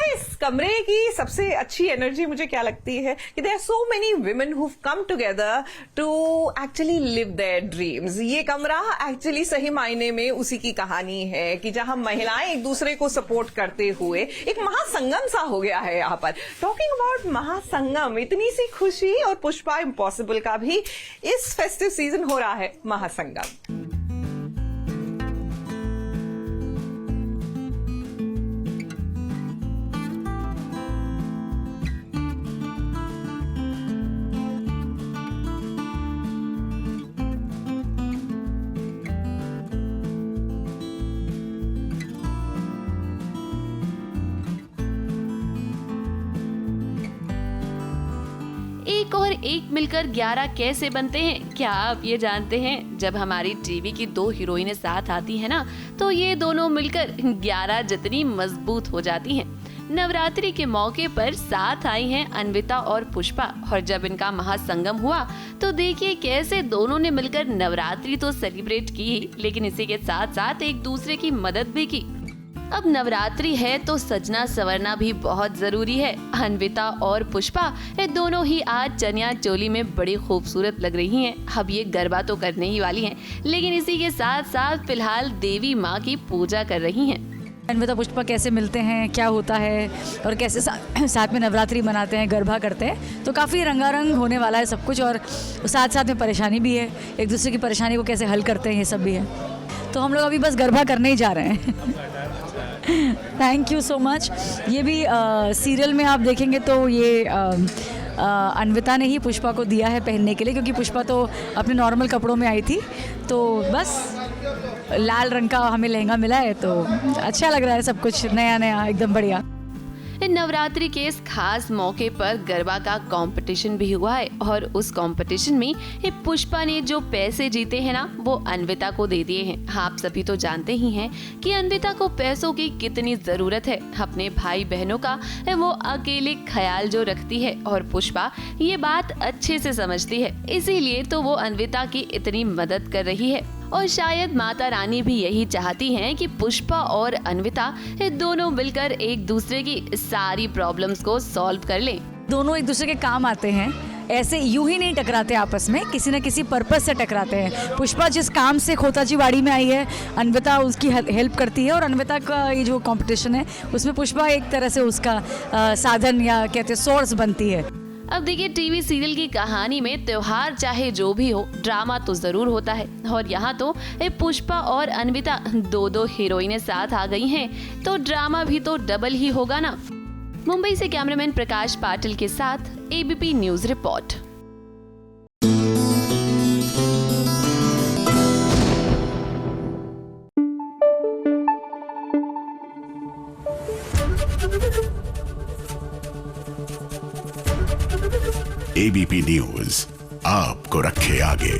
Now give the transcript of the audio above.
इस कमरे की सबसे अच्छी एनर्जी मुझे क्या लगती है कि there are so many women who come together to actually live their dreams. ये कमरा एक्चुअली सही मायने में उसी की कहानी है कि जहां महिलाएं एक दूसरे को सपोर्ट करते हुए एक महासंगम सा हो गया है। यहाँ पर टॉकिंग अबाउट महासंगम, इतनी सी खुशी, और पुष्पा इम्पॉसिबल का भी इस फेस्टिव सीजन हो रहा है महासंगम। एक और एक मिलकर 11 कैसे बनते हैं, क्या आप ये जानते हैं? जब हमारी टीवी की 2 हीरोइनें साथ आती हैं ना, तो ये दोनों मिलकर 11 जितनी मजबूत हो जाती हैं। नवरात्रि के मौके पर साथ आई हैं अन्विता और पुष्पा, और जब इनका महासंगम हुआ तो देखिए कैसे दोनों ने मिलकर नवरात्रि तो सेलिब्रेट की, लेकिन इसी के साथ साथ एक दूसरे की मदद भी की। अब नवरात्रि है तो सजना संवरना भी बहुत जरूरी है। अन्विता और पुष्पा ये दोनों ही आज चनिया चोली में बड़ी खूबसूरत लग रही हैं। अब ये गरबा तो करने ही वाली हैं, लेकिन इसी के साथ साथ फिलहाल देवी माँ की पूजा कर रही हैं। अन्विता पुष्पा कैसे मिलते हैं, क्या होता है, और कैसे साथ में नवरात्रि मनाते हैं, गरबा करते हैं, तो काफ़ी रंगारंग होने वाला है सब कुछ। और साथ साथ में परेशानी भी है, एक दूसरे की परेशानी को कैसे हल करते हैं, ये सब भी है। तो हम लोग अभी बस गरबा करने ही जा रहे हैं। Thank you so much. ये भी सीरियल में आप देखेंगे तो ये अन्विता ने ही पुष्पा को दिया है पहनने के लिए, क्योंकि पुष्पा तो अपने नॉर्मल कपड़ों में आई थी, तो बस लाल रंग का हमें लहंगा मिला है, तो अच्छा लग रहा है, सब कुछ नया नया एकदम बढ़िया। नवरात्रि के इस खास मौके पर गरबा का कंपटीशन भी हुआ है, और उस कंपटीशन में पुष्पा ने जो पैसे जीते हैं ना, वो अन्विता को दे दिए हैं। आप सभी तो जानते ही हैं कि अन्विता को पैसों की कितनी जरूरत है। अपने भाई बहनों का वो अकेले ख्याल जो रखती है, और पुष्पा ये बात अच्छे से समझती है, इसीलिए तो वो अन्विता की इतनी मदद कर रही है। और शायद माता रानी भी यही चाहती हैं कि पुष्पा और अन्विता दोनों मिलकर एक दूसरे की सारी प्रॉब्लम्स को सॉल्व कर लें। दोनों एक दूसरे के काम आते हैं, ऐसे यूं ही नहीं टकराते आपस में, किसी न किसी पर्पस से टकराते हैं। पुष्पा जिस काम से खोताजी वाड़ी में आई है, अन्विता उसकी हेल्प करती है, और अन्विता का ये जो कंपटीशन है उसमें पुष्पा एक तरह से उसका साधन या कहते हैं सोर्स बनती है। अब देखिए, टीवी सीरियल की कहानी में त्योहार चाहे जो भी हो, ड्रामा तो जरूर होता है, और यहाँ तो पुष्पा और अन्विता 2 हीरोइनें साथ आ गई हैं, तो ड्रामा भी तो डबल ही होगा ना। मुंबई से कैमरामैन प्रकाश पाटिल के साथ ABP news report. ABP news आपको रखे आगे।